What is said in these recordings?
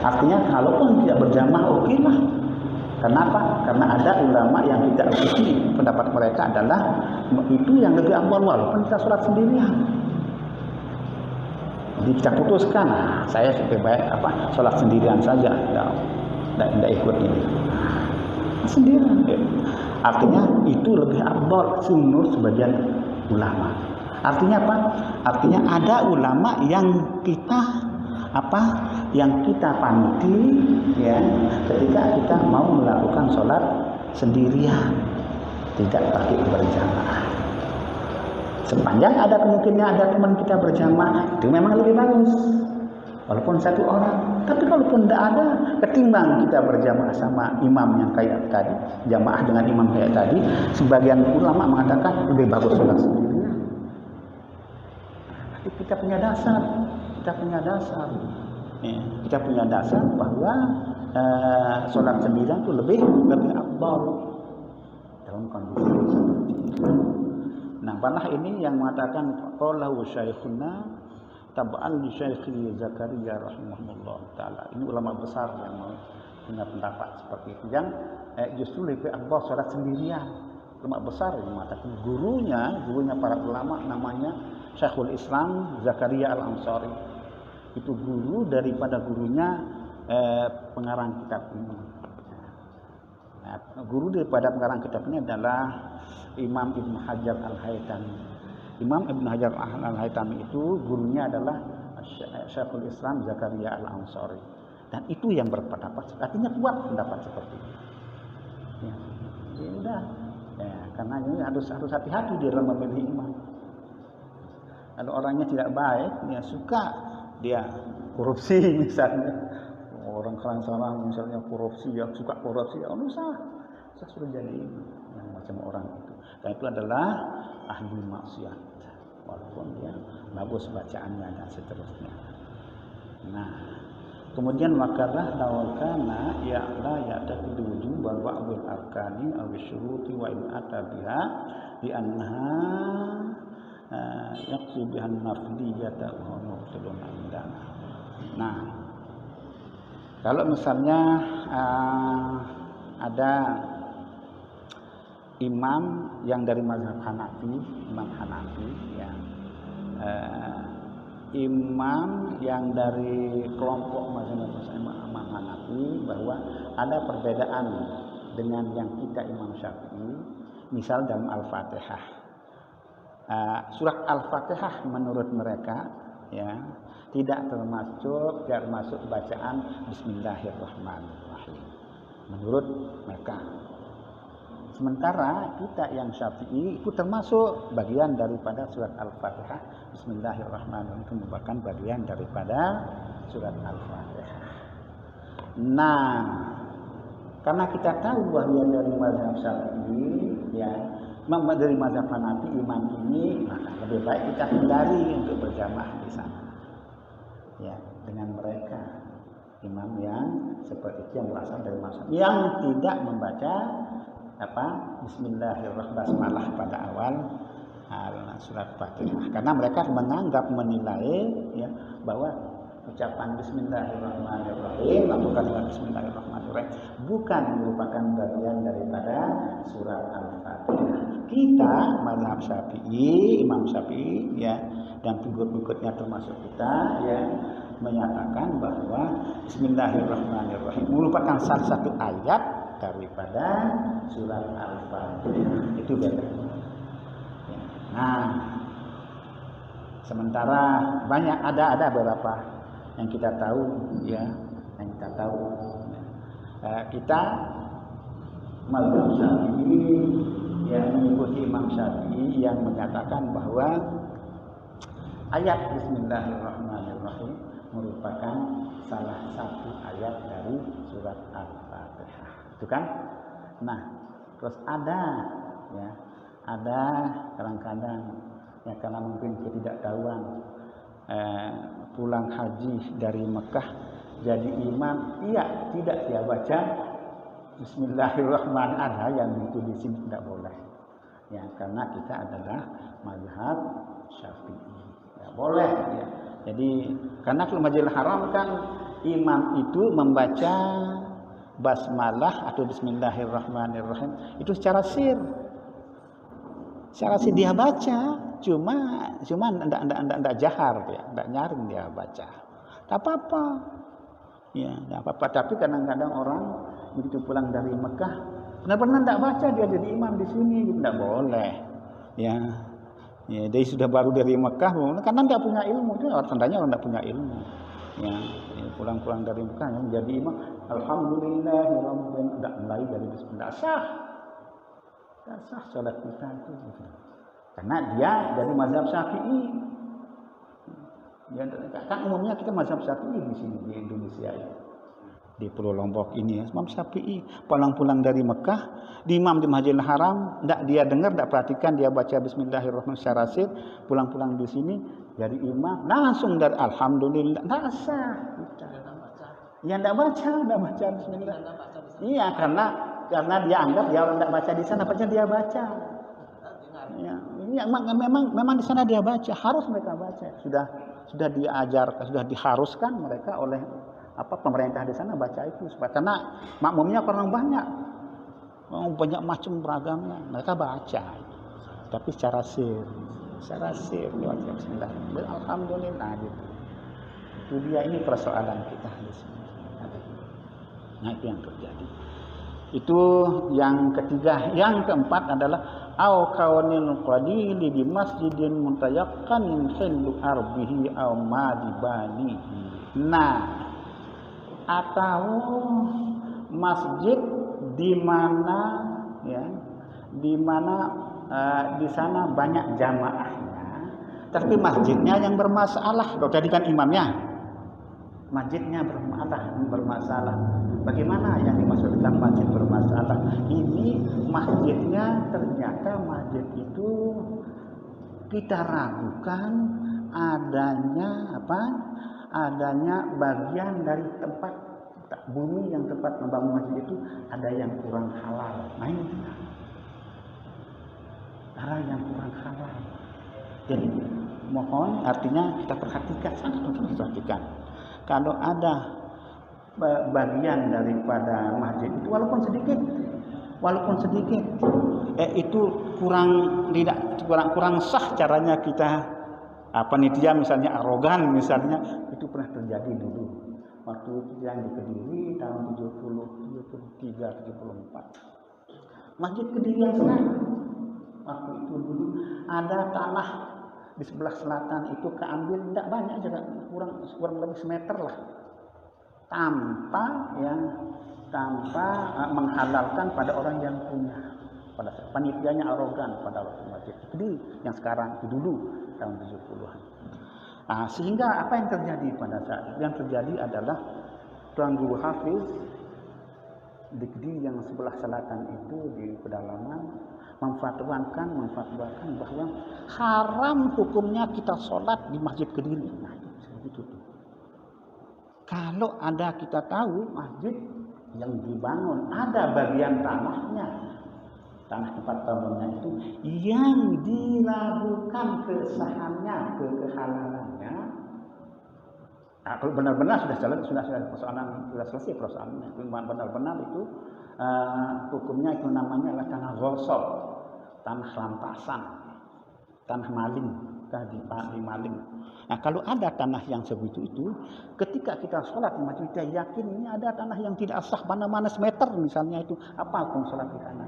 Artinya kalaupun tidak berjamaah oke lah. Kenapa? Karena ada ulama yang tidak ikuti pendapat mereka adalah itu yang lebih afdal walaupun kita sholat sendirian. Jadi kita putuskan, saya lebih baik sholat sendirian saja, tidak ikut ini. Sendirian. Artinya itu lebih afdal menurut sebagian ulama. Artinya apa? Artinya ada ulama yang kita panuti ya ketika kita mau melakukan sholat sendirian, tidak pakai berjamaah. Sepanjang ada kemungkinan ada teman kita berjamaah, itu memang lebih bagus walaupun satu orang. Tapi kalaupun tidak ada, ketimbang kita berjamaah sama imam yang kayak tadi, jamaah dengan imam kayak tadi, sebagian ulama mengatakan lebih bagus sholat sendirian. Tapi kita punya dasar kita punya dasar bahwa sholat sendirian itu lebih afdal dalam kondisi seperti itu. Nah, malah ini yang mengatakan qalahu syaikhuna tab'an li Syekh Zakaria rahimahullah taala. Ini ulama besar yang punya pendapat seperti itu, yang justru lebih afdal sholat sendirian. Ulama besar yang mengatakan gurunya para ulama namanya Syekhul Islam Zakaria Al-Ansari. Itu guru daripada gurunya pengarang kitab ini. Nah, guru daripada pengarang kitab ini adalah Imam Ibnu Hajar Al-Haytami. Imam Ibnu Hajar Al-Haytami itu gurunya adalah Syekhul Islam Zakaria Al-Ansari. Dan itu yang berpendapat, artinya kuat pendapat seperti itu. Ya udah. Ya, karena ini harus hati-hati di dalam memilih imam. Kalau orangnya tidak baik, dia suka dia korupsi misalnya, orang salah misalnya korupsi, yang suka korupsi, saya sudah jadi yang macam orang itu. Dan itu adalah ahli maksiat, walaupun dia bagus bacaannya dan seterusnya. Nah, kemudian wakalah lawakana la ya'taqidu wujub wa ba'dul arkani aw syuruti wa in atabiha di anha yaqsu bihan nafliyata wa mubtilun indana. Nah, kalau misalnya ada imam yang dari mazhab Hanafi, imam Hanafi ya, imam yang dari kelompok mazhab Imam Hanafi, bahwa ada perbedaan dengan yang kita Imam Syafi'i. Misal dalam Al-Fatihah, surat Al-Fatihah menurut mereka ya tidak termasuk bacaan Bismillahirrahmanirrahim menurut mereka. Sementara kita yang Syafi'i itu termasuk bagian daripada surat Al-Fatihah. Bismillahirrahmanirrahim itu merupakan bagian daripada surat Al-Fatihah. Nah, karena kita tahu bahwa dari mazhab Syafi'i ya, dari mazhab Hanafi imam ini, maka lebih baik kita hindari untuk berjamaah di sana. Ya, dengan mereka imam yang seperti itu, yang berasal dari mazhab yang tidak membaca Bismillahirrahmanirrahim pada awal surat Fatihah, karena mereka menilai ya bahwa ucapan Bismillahirrahmanirrahim atau kalimat Bismillahirrahmanirrahim bukan merupakan bagian daripada surat Al-Fatihah. Kita mazhab Syafi'i, Imam Syafi'i ya, dan pengikut-pengikutnya termasuk kita ya, menyatakan bahwa Bismillahirrahmanirrahim merupakan salah satu ayat daripada surat Al-Fatihah. Itu beda. Nah, sementara banyak ada beberapa yang kita tahu ya, kita mazhab Syafi'i yang mengikuti Imam Syafi'i yang menyatakan bahwa ayat Bismillahirrahmanirrahim merupakan salah satu ayat dari surat Al-Fatihah. Itu kan? Nah, terus ada kadang-kadang ya, karena mungkin ketidaktahuan pulang haji dari Mekah jadi imam, tidak dia baca Bismillahirrahmanirrahim, yang itu di sini tidak boleh ya, karena kita adalah mazhab Syafi'i ya, boleh ya. Jadi karena kalau Masjidil Haram kan imam itu membaca basmalah atau bismillahirrahmanirrahim itu secara sir. Secara sir dia baca, cuma enggak jahar dia, enggak nyaring dia baca. Tak apa-apa. Ya, enggak apa-apa. Tapi kadang-kadang orang begitu pulang dari Mekah, benar-benar enggak baca dia jadi imam di sini, enggak boleh. Ya. Ya, dia sudah baru dari Mekah, karena enggak punya ilmu, itu orang tandanya orang enggak punya ilmu. Ya, pulang-pulang dari Mekah jadi imam, alhamdulillahirabbil enggak mulai dari bismillah sah. Enggak sah salat kita itu. Karena dia dari mazhab Syafi'i. Ya, kan umumnya kita mazhab Syafi'i di sini di Indonesia ya. Di Pulau Lombok ini ya, Imam Syafi'i pulang-pulang dari Mekah, di imam di Masjidil Haram, enggak dia dengar, enggak perhatikan dia baca bismillahirrahmanirrahim secara sir, pulang-pulang di sini jadi imam, langsung dari alhamdulillah, enggak sah. Ya enggak baca bismillah. Iya, karena dia anggap dia orang enggak baca di sana, baca dia baca. Ya, memang di sana dia baca, harus mereka baca. Sudah diajarkan, sudah diharuskan mereka oleh pemerintah di sana baca itu supaya karena makmumnya orang banyak macam beragamnya, mereka baca tapi secara sir lewat bismillah, alhamdulillah gitu. Itu dia, ini persoalan kita di sini. Nah, itu yang terjadi. Itu yang ketiga. Yang keempat adalah au kawanil qadili di masjidin muntayaqanin hillu arbihi au madibanihi. Nah, atau masjid di mana ya, di sana banyak jamaahnya, tapi masjidnya yang bermasalah. Kalau tadi kan imamnya, masjidnya bermasalah. Bagaimana yang dimaksudkan masjid bermasalah? Ini masjidnya ternyata masjid itu kita ragukan adanya bagian dari tempat bumi yang tempat membangun masjid itu ada yang kurang halal. Nah ini ada yang kurang halal. Jadi mohon, artinya kita perhatikan, sangat perhatikan. Kalau ada bagian daripada masjid itu walaupun sedikit, itu kurang sah caranya kita panitia misalnya arogan misalnya, itu pernah terjadi dulu waktu yang di Kediri tahun 74 Masjid Kediri yang sekarang, waktu itu dulu ada tanah di sebelah selatan itu keambil, tidak banyak juga, kurang lebih semeter lah, tanpa menghalalkan pada orang yang punya. Pada panitianya arogan pada waktu Masjid Kediri yang sekarang itu dulu tahun 70-an. Nah, sehingga apa yang terjadi pada saat itu? Yang terjadi adalah Tuan Guru Hafiz di Kediri yang sebelah selatan itu di pedalaman memfatwakan bahwa haram hukumnya kita sholat di Masjid Kediri. Nah, itu. Kalau ada kita tahu masjid yang dibangun ada bagian tanah tempat bangunnya itu yang diragukan kesahannya, kehalalannya. Nah, kalau benar-benar sudah selesai persoalannya. Benar-benar itu hukumnya itu namanya adalah tanah ghosab, tanah rampasan, tanah maling, di maling. Nah, kalau ada tanah yang sebegitu itu, ketika kita sholat di masjid kita yakin ini ada tanah yang tidak sah mana-mana semeter misalnya itu, apa hukum sholat di sana?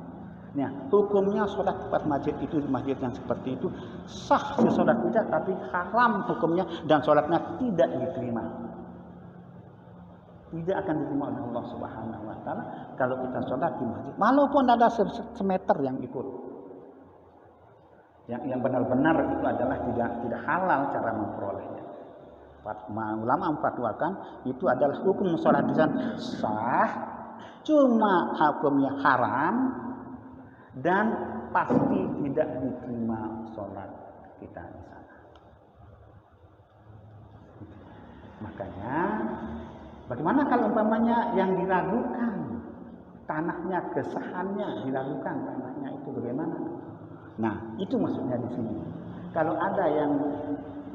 Nah, hukumnya sholat tempat masjid itu, masjid yang seperti itu sah si sholat kita, tapi haram hukumnya dan sholatnya tidak diterima. Tidak akan diterima oleh Allah Subhanahu wa taala kalau kita sholat di masjid, walaupun ada semeter yang ikut. Yang benar-benar itu adalah tidak halal cara memperolehnya. Ulama memfatwakan itu adalah hukum sholat di sana sah, cuma hukumnya haram dan pasti tidak diterima sholat kita di sana. Makanya bagaimana kalau umpamanya yang diragukan tanahnya, kesahannya diragukan tanahnya itu bagaimana? Nah, itu maksudnya di sini. Kalau ada yang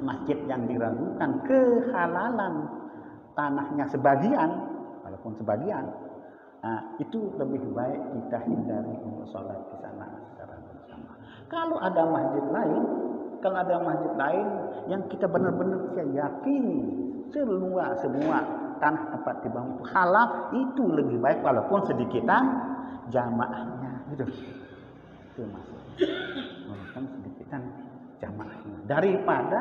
masjid yang diragukan kehalalan tanahnya sebagian, walaupun sebagian, itu lebih baik kita hindari untuk sholat di sana secara bersama. Kalau ada masjid lain yang kita benar-benar yakini semua tanah tempat dibangun itu halal, itu lebih baik walaupun sedikitan jamaahnya, gitu. Itu maksudnya, walaupun sedikitan jamaahnya, daripada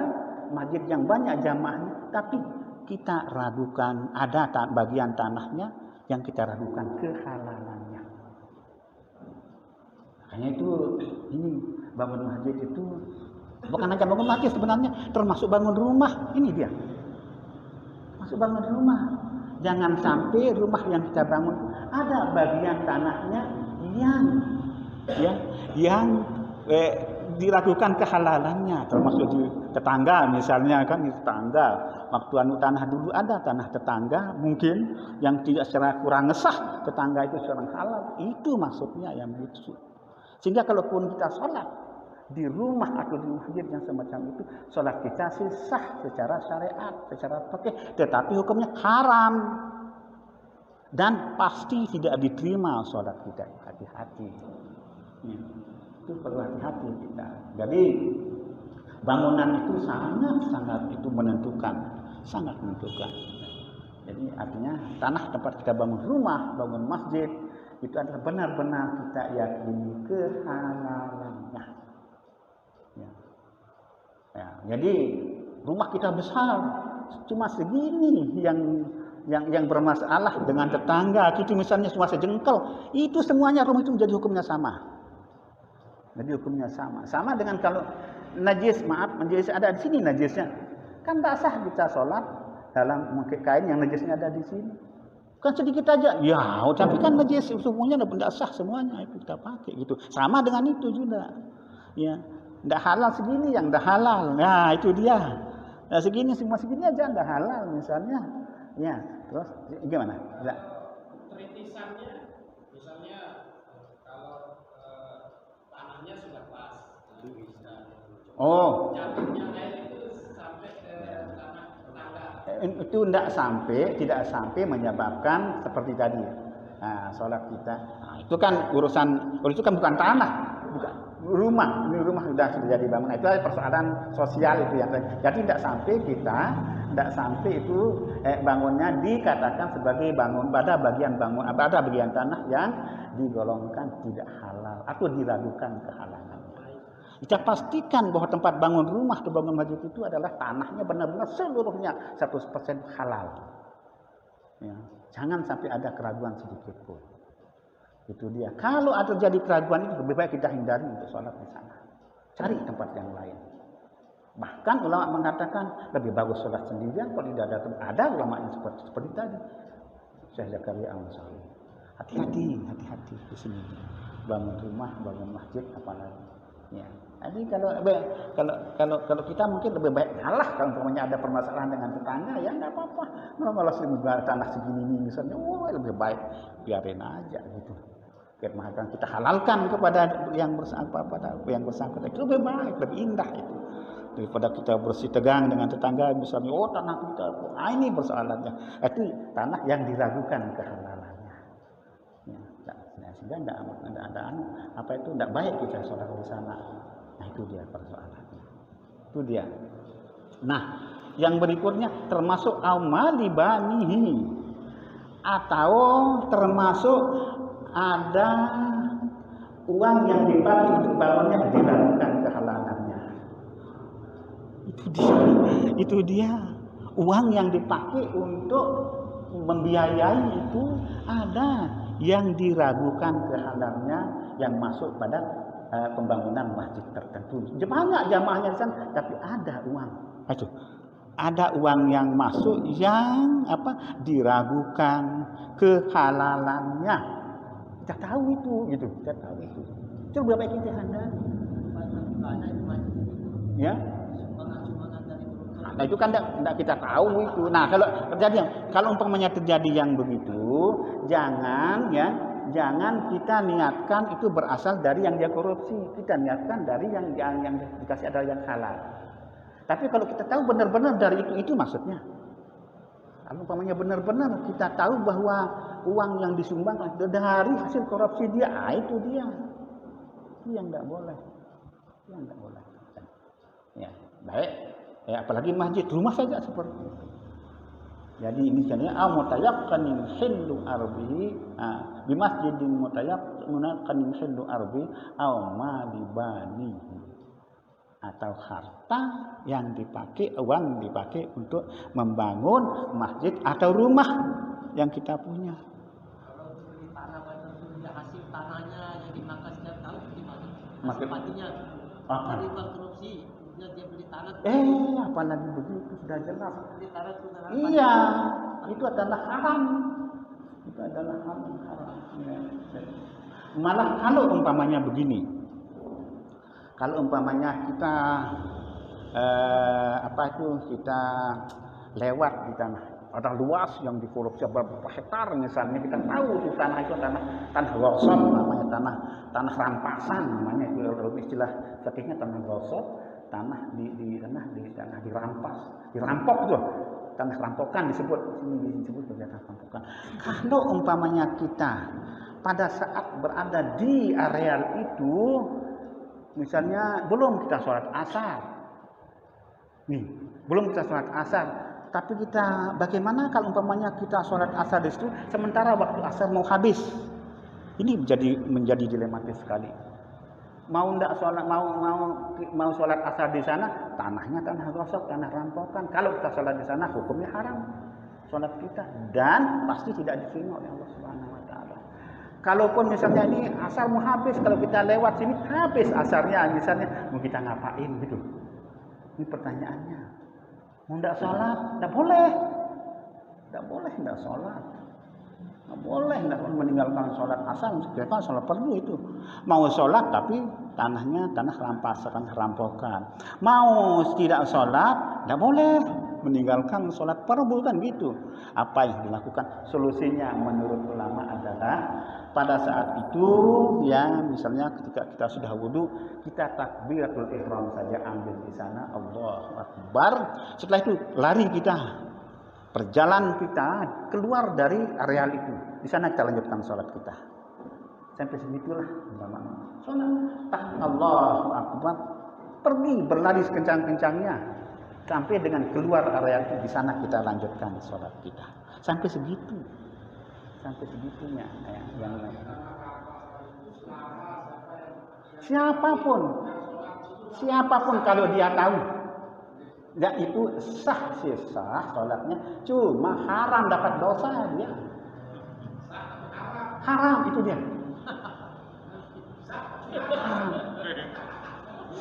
masjid yang banyak jamaahnya tapi kita ragukan, ada bagian tanahnya yang kita ragukan kehalalannya. Makanya itu ini bangun masjid itu bukan hanya bangun masjid, sebenarnya termasuk bangun rumah. Ini dia, masuk bangun rumah. Jangan sampai rumah yang kita bangun ada bagian tanahnya yang diragukan kehalalannya, termasuk di tetangga misalnya, kan di tetangga waktu tanah dulu ada tanah tetangga mungkin yang tidak secara kurang ngesah tetangga itu seorang halal, itu maksudnya yang itu. Sehingga kalaupun kita sholat di rumah atau di masjid yang semacam itu, sholat kita sah secara syariat, secara fikih, tetapi hukumnya haram dan pasti tidak diterima sholat kita. Hati-hati. Itu perlu hati-hati kita. Jadi bangunan itu sangat itu menentukan, sangat menentukan. Jadi artinya tanah tempat kita bangun rumah, bangun masjid itu adalah benar-benar kita yakini kehalalannya. Ya, jadi rumah kita besar, cuma segini yang bermasalah dengan tetangga, itu misalnya cuma sejengkal, itu semuanya rumah itu menjadi hukumnya sama. Jadi hukumnya sama dengan kalau najis, najis ada di sini najisnya, kan tak sah kita sholat dalam memakai kain yang najisnya ada di sini. Kan sedikit aja, ya, tapi kan najis semuanya tidak sah semuanya itu kita pakai gitu. Sama dengan itu juga, ya, tidak halal segini yang tidak halal, nah itu dia. Nah, semua segini aja tidak halal misalnya, ya, terus gimana? Ya. Rintisannya, misalnya kalau tanahnya sudah pas, bisa. Oh. Jatuhnya air itu sampai ke tanah tetangga. Itu tidak sampai menyebabkan seperti tadi. Nah, sholat kita, nah, itu kan itu kan bukan tanah, bukan rumah. Ini rumah sudah jadi bangunan. Itu persoalan sosial itu yang. Jadi tidak sampai itu bangunnya dikatakan sebagai ada bagian tanah yang digolongkan tidak halal atau diragukan kehalalannya. Kita pastikan bahwa tempat bangun rumah atau bangun masjid itu adalah tanahnya benar-benar seluruhnya 100% halal. Ya, jangan sampai ada keraguan sedikit pun. Itu dia. Kalau ada terjadi keraguan itu lebih baik kita hindari untuk sholat di sana. Cari tempat yang lain. Bahkan ulama mengatakan lebih bagus sholat sendirian kalau tidak ada ulama yang seperti tadi. Syekh Zakaria Al-Ansari. Hati-hati di sini. Bangun rumah, bangun masjid, apalagi. Ya. Jadi kalau kita mungkin lebih baik ngalah kalau umpamanya ada permasalahan dengan tetangga, ya nggak apa-apa. Kalau tanah segini ini misalnya, lebih baik biarin aja gitu. Biar kita halalkan kepada yang bersangkutan itu lebih baik, lebih indah itu. Daripada kita bersih tegang dengan tetangga misalnya, tanah kita, ini persoalannya. Itu tanah yang diragukan kehalalannya. Ya, sehingga tidak baik kita sholat di sana. Nah, itu dia persoalannya. Itu dia. Nah, yang berikutnya termasuk amalibanihi, atau termasuk ada uang yang dipakai untuk bangunnya diragukan kehalalannya. Itu dia. Uang yang dipakai untuk membiayai itu ada yang diragukan kehalalnya yang masuk pada pembangunan masjid tertentu. Banyak jamaahnya di sana, tapi ada uang. Itu ada uang yang masuk yang diragukan kehalalannya. Kita tahu itu, gitu. Kita tahu itu. Coba baik kita hindari. Ya. Nah, itu kan tidak kita tahu itu. Nah, kalau umpamanya terjadi yang begitu, jangan kita niatkan itu berasal dari yang dia korupsi. Kita niatkan dari yang dikasih adalah yang halal. Tapi kalau kita tahu benar-benar dari itu maksudnya. Kalau umpamanya benar-benar kita tahu bahwa uang yang disumbang dari hasil korupsi dia, itu dia. Itu yang enggak boleh. Yang enggak boleh. Ya, baik. Ya, apalagi masjid, rumah saja seperti itu. Jadi ini sebenarnya mutayaqqanin hillu arbihi bi masjidin mutayaqqanin hillu arbi aw ma libani, atau harta yang dipakai, uang dipakai untuk membangun masjid atau rumah yang kita punya. Kalau beli tanah dia hasil tanahnya yang dimakan setiap tahun gimana? Maksud Matinya dari uang korupsi, kemudian dia beli tanah. Apalagi begitu sudah jelas. Beli tanah sudah. Iya, itu adalah haram. Itu adalah haram. Ya. Malah kalau umpamanya begini. Kalau umpamanya kita kita lewat di tanah ada luas yang dikorupsi berapa hektar misalnya, kita tahu di tanah itu tanah gosok namanya, tanah rampasan namanya, itu istilah fikihnya tanah gosok, tanah dirampok itu, tanah rampokan disebut sebagai tanah rampokan. Kalau umpamanya kita pada saat berada di areal itu, misalnya belum kita sholat asar, belum kita sholat asar, tapi kita bagaimana kalau umpamanya kita sholat asar di situ, sementara waktu asar mau habis, ini menjadi dilematis sekali. Mau sholat asar di sana, tanahnya tanah gosok, tanah rampokan. Kalau kita sholat di sana, hukumnya haram sholat kita, dan pasti tidak diterima oleh Allah Subhanahu Wa Taala. Kalaupun misalnya ini asar mau habis, kalau kita lewat sini habis asarnya, misalnya mau kita ngapain gitu? Ini pertanyaannya. Mau tidak sholat? Tidak boleh. Tidak boleh tidak sholat. Tidak boleh tidak meninggalkan sholat asar. Meskipun sholat perlu itu. Mau sholat tapi tanahnya tanah rampasan, rampokan. Mau tidak sholat, tidak boleh meninggalkan sholat fardu, kan gitu. Apa yang dilakukan? Solusinya menurut ulama adalah pada saat itu, ya misalnya ketika kita sudah wudu, kita takbiratul ihram saja, ambil di sana, Allahu Akbar. Setelah itu lari kita, perjalanan kita keluar dari areal itu. Di sana kita lanjutkan sholat kita. Sampai segitulah sholat. Allahu Akbar, pergi berlari sekencang-kencangnya sampai dengan keluar area itu. Di sana kita lanjutkan sholat kita. Sampai segitu. Sampai segitunya yang siapapun kalau dia tahu, ya itu sah sholatnya, cuma haram, dapat dosa dia. Haram itu dia.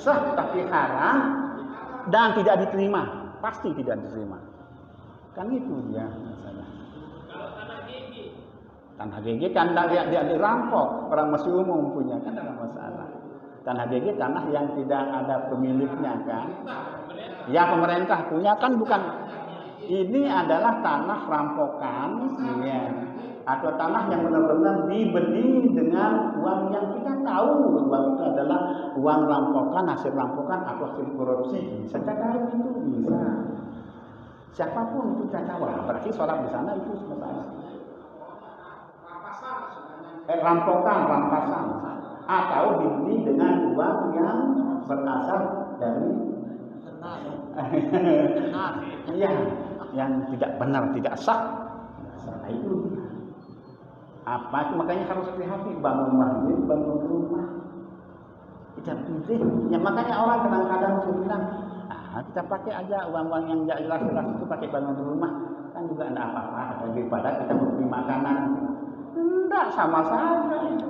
Sah tapi haram dan tidak diterima, pasti tidak diterima. Kan itu dia misalnya. Tanah GG kan dia dirampok, orang masih umum punya, kan ada masalah. Tanah GG tanah yang tidak ada pemiliknya kan. Ya pemerintah punya kan, bukan. Ini adalah tanah rampokan, ya. Atau tanah yang benar-benar dibeli dengan uang yang kita tahu uang itu adalah uang rampokan, hasil rampokan atau hasil korupsi. Bisa tahu itu bisa. Siapapun itu bisa tahu. Berarti sholat di sana itu masalah. Rampokan, rampasan, atau dibeli dengan uang yang berasal dari iya, yang tidak benar, tidak sah. Nah, itu apa itu, makanya harus hati-hati bangun masjid, bangun rumah. Kita pilih. Ya makanya orang kadang-kadang bilang, kita pakai aja uang-uang yang jelas-jelas itu pakai bangun rumah, kan juga tidak apa-apa daripada kita beli makanan. Tidak, sama saja itu.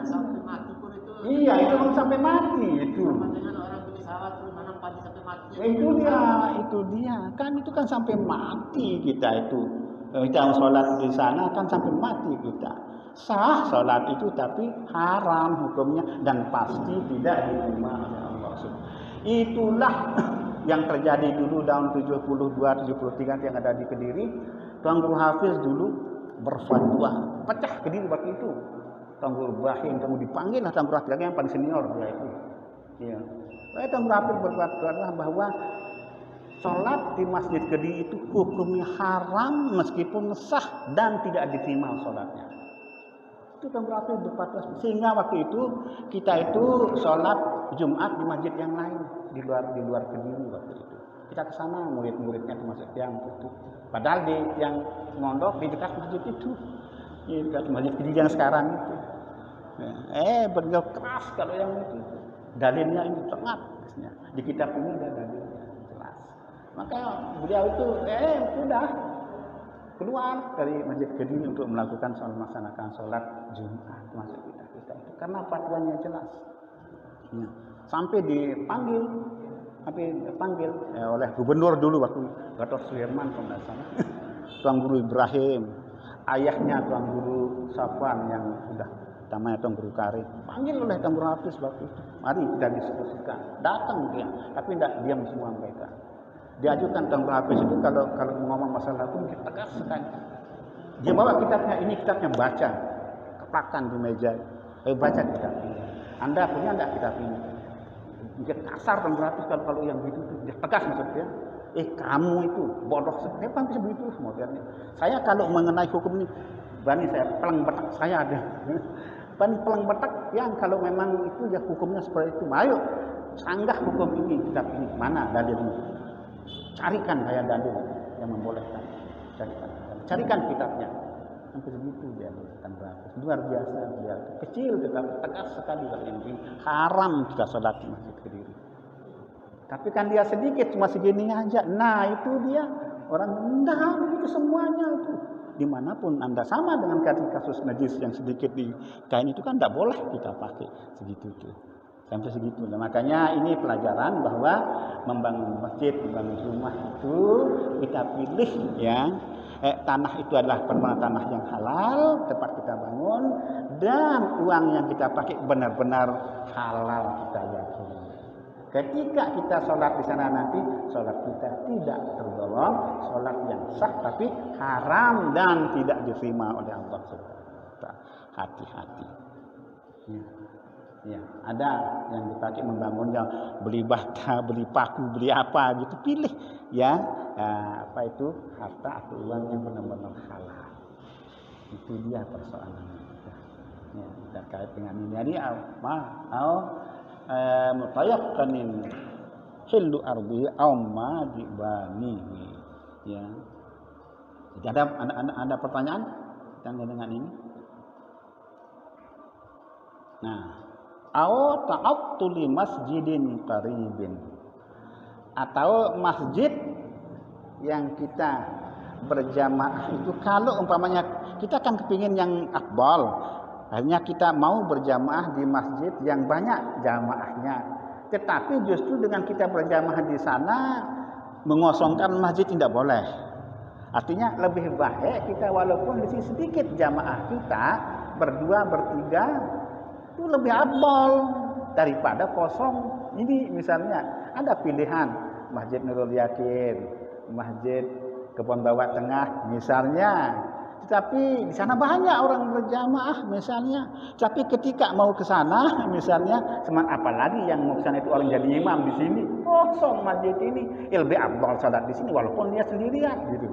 Sampai mati pun itu. Iya, itu sampai mati itu. Sama dengan orang beli sawah terus nanam padi sampai mati. Itu dia. Kan itu kan sampai mati kita itu. Kita sholat di sana kan sampai mati kita. Sah sholat itu tapi haram hukumnya dan pasti tidak diterima oleh Allah. Itulah yang terjadi dulu tahun 72-73 yang ada di Kediri. Tuan Guru Hafiz dulu berfatwa, pecah Kediri waktu itu. Tuan Guru Ibrahim, kamu dipanggil lah Tuan Guru Hafiz yang paling senior dia itu. Iya. Tuan Guru Hafiz berfatwa bahwa Sholat di Masjid Kediri itu hukumnya haram meskipun sah dan tidak diterima sholatnya. Itu tahun berapa? 14. Sehingga waktu itu kita itu sholat Jumat di masjid yang lain di luar Kediri waktu itu. Kita ke sana, murid-muridnya termasuk yang itu. Padahal yang mondok di dekat masjid itu, di dekat masjid Kediri yang sekarang itu. Beliau keras kalau yang itu. Dalilnya ini sangat. Di kitab ini ada dalilnya. Maka beliau itu sudah keluar dari Masjid Kediri untuk melaksanakan sholat Jumat masuk kita itu karena fatwanya jelas. Ya. Sampai dipanggil oleh gubernur dulu waktu Gatot Suherman kalau tidak salah. Tuan Guru Ibrahim, ayahnya Tuan Guru Safwan yang sudah namanya Tuan Guru Karim, panggil oleh Tuan Guru Hafiz waktu itu. Mari kita diskusikan. Datang dia, tapi tidak diam semua mereka. Diajukan Tuan Guru Hafiz itu kalau ngomong masalah hukum kita tegas sekali. Dia bawa kitabnya, ini kitabnya, baca, keplakan di meja. Baca kitab ini. Anda punya enggak kitab ini? Dia kasar Tuan Guru Hafiz kalau yang begitu itu. Dia tegas maksudnya. Kamu itu bodoh. Saya kan bisa begitu modernnya. Saya kalau mengenai hukum ini berani saya pelang betak saya ada. Berani pelang betak yang kalau memang itu ya hukumnya seperti itu. Ayo sanggah hukum ini, kitab ini. Mana dalilnya? Carikan saya dalil yang membolehkan. Carikan kitabnya. Sampai segitu dia luar biasa dia. Kecil tetapi tegas sekali kalau ini. Haram kita sholat di Masjid Kediri. Tapi kan dia sedikit cuma segini aja. Nah itu dia orang rendah begitu semuanya itu. Dimanapun Anda sama dengan kasus najis yang sedikit di kain itu kan tidak boleh kita pakai segitu itu. Sampai segitu. Nah, makanya ini pelajaran bahwa membangun masjid, membangun rumah itu kita pilih ya. Tanah itu adalah tanah yang halal, tempat kita bangun, dan uang yang kita pakai benar-benar halal kita yakini. Ketika kita sholat di sana nanti, sholat kita tidak tergolong sholat yang sah, tapi haram dan tidak diterima oleh Allah SWT. Hati-hati. Ya, ada yang dipakai membangunnya, beli bata, beli paku, beli apa gitu, pilih ya, apa itu harta atau uang yang benar-benar halal. Itu dia persoalannya. Ya, terkait dengan ini. Jadi mutayakkanin hillu ardi amma dibani. Ya. Jadi ada pertanyaan dengan ini? Nah, au ta'attuli masjidin qaribin, atau masjid yang kita berjamaah itu kalau umpamanya kita kan kepingin yang akbal, akhirnya kita mau berjamaah di masjid yang banyak jamaahnya, tetapi justru dengan kita berjamaah di sana mengosongkan masjid tidak boleh. Artinya lebih baik kita walaupun di sini sedikit jamaah kita berdua bertiga itu lebih abal daripada kosong. Ini misalnya ada pilihan Masjid Nurul Yakin, Masjid Kebon Bawah Tengah misalnya, tetapi di sana banyak orang berjamaah misalnya. Tapi ketika mau ke sana misalnya, apalagi yang mau ke sana itu orang jadi imam di sini, kosong masjid ini, lebih abal salat di sini walaupun dia sendirian gitu.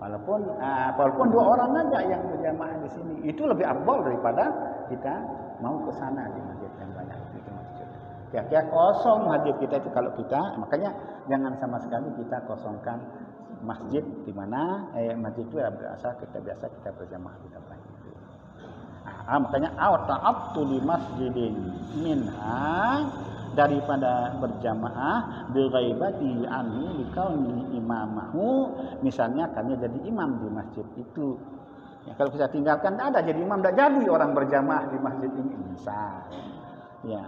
Walaupun dua orang aja yang berjamaah di sini, itu lebih abal daripada kita mau ke sana di masjid yang banyak itu masjid. Kira-kira kosong masjid kita itu kalau kita, makanya jangan sama sekali kita kosongkan masjid di mana masjid itu berasal kita berjamaah di tempat itu. Makanya ta'attu li masjidin minha, daripada berjamaah bi ghaibati anhu likauni imamahu, misalnya kami jadi imam di masjid itu. Ya, kalau kita tinggalkan tidak ada jadi imam, tidak jadi orang berjamaah di masjid ini misal. Ya,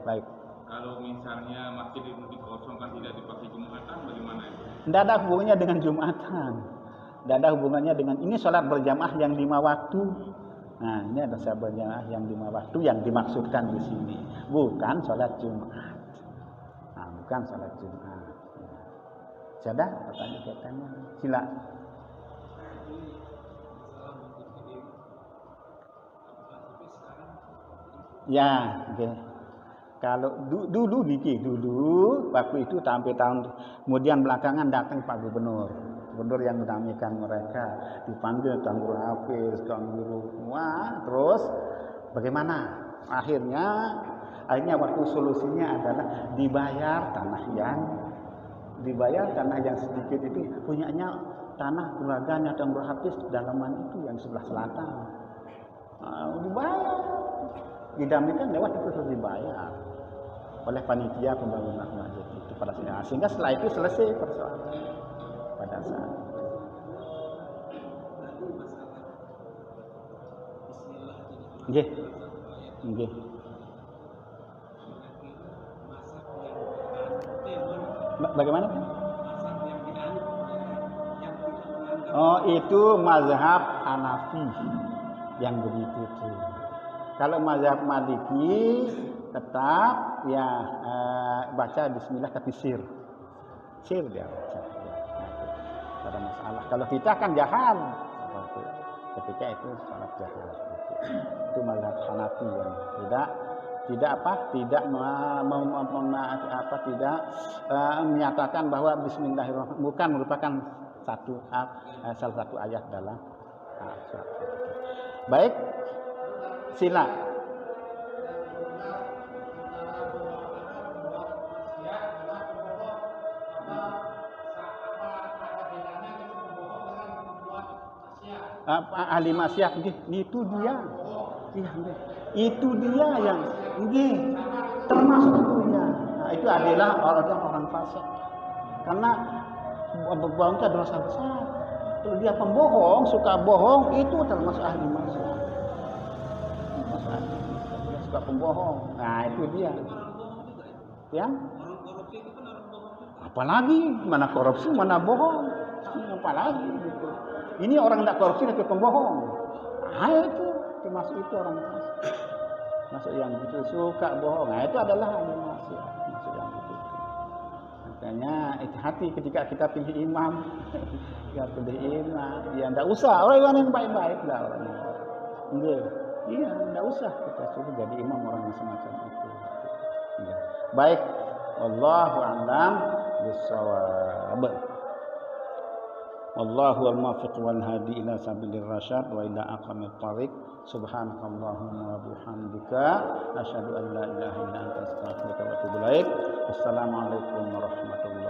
baik. Kalau misalnya masjid itu dikosongkan tidak dipakai Jumatan, bagaimana itu? Tidak ada hubungannya dengan Jumatan. Tidak ada hubungannya dengan ini sholat berjamaah yang 5 waktu. Nah, ini ada sholat berjamaah yang 5 waktu yang dimaksudkan di sini, bukan sholat Jumat. Nah, bukan sholat Jumat. Sudah pertanyaan-pertanyaan? Sila. Ya, oke. Kalau dulu waktu itu sampai tahun kemudian belakangan datang Pak Gubernur yang mendamaikan mereka, dipanggil Tuan Guru Hafiz, Tuan Guru, wah, terus bagaimana? Akhirnya waktu solusinya adalah dibayar tanah yang sedikit itu punyanya tanah keluarganya Tuan Guru Hafiz dalaman itu yang sebelah selatan. Dibayar, didamaikan lewat itu terus dibayar oleh panitia pembangunan masjid itu pada saat, sehingga setelah itu selesai persoalan pada saat itu. Nggih. Bagaimana? Oh, itu mazhab Hanafi yang begitu tuh. Kalau mazhab Maliki tetap ya baca bismillah tapi sir dia baca. Pada masalah. Kalau kita kan jahal ketika itu salat jahal. Itu mazhab Hanafi yang tidak menyatakan bahwa bismillahirrahmanirrahim bukan merupakan salah satu ayat dalam surat. Baik, sila. Ahli maksiat itu dia. Iya, itu dia yang termasuk itu ya. Nah, itu adalah orang fasik. Karena berbohong itu dosa besar. Kalau dia pembohong, suka bohong, itu termasuk ahli maksiat. Dia suka pembohong. Nah, itu dia. Ya? Apalagi mana korupsi, mana bohong. Apalagi gitu. Ini orang tidak korupsi tapi pembohong. Nah, itu termasuk itu orang fasik. Masuk yang itu suka bohong. Nah, itu adalah ahli maksiat. Masuk yang itu. Makanya hati ketika kita pilih imam. Ya tidak usah. Orang yang baik-baik lah orangnya. Iya, tidak usah kita suruh jadi imam orang yang semacam itu. Ya. Baik. Wallahu a'lam bishawab. Wallahu al-muwaffiq wal hadi ila sabilir rasyad wa ila aqwamit thariq. Subhanakallahumma wa bihamdika asyhadu an la ilaha illa anta astaghfiruka wa atubu ilaik. Wassalamualaikum warahmatullahi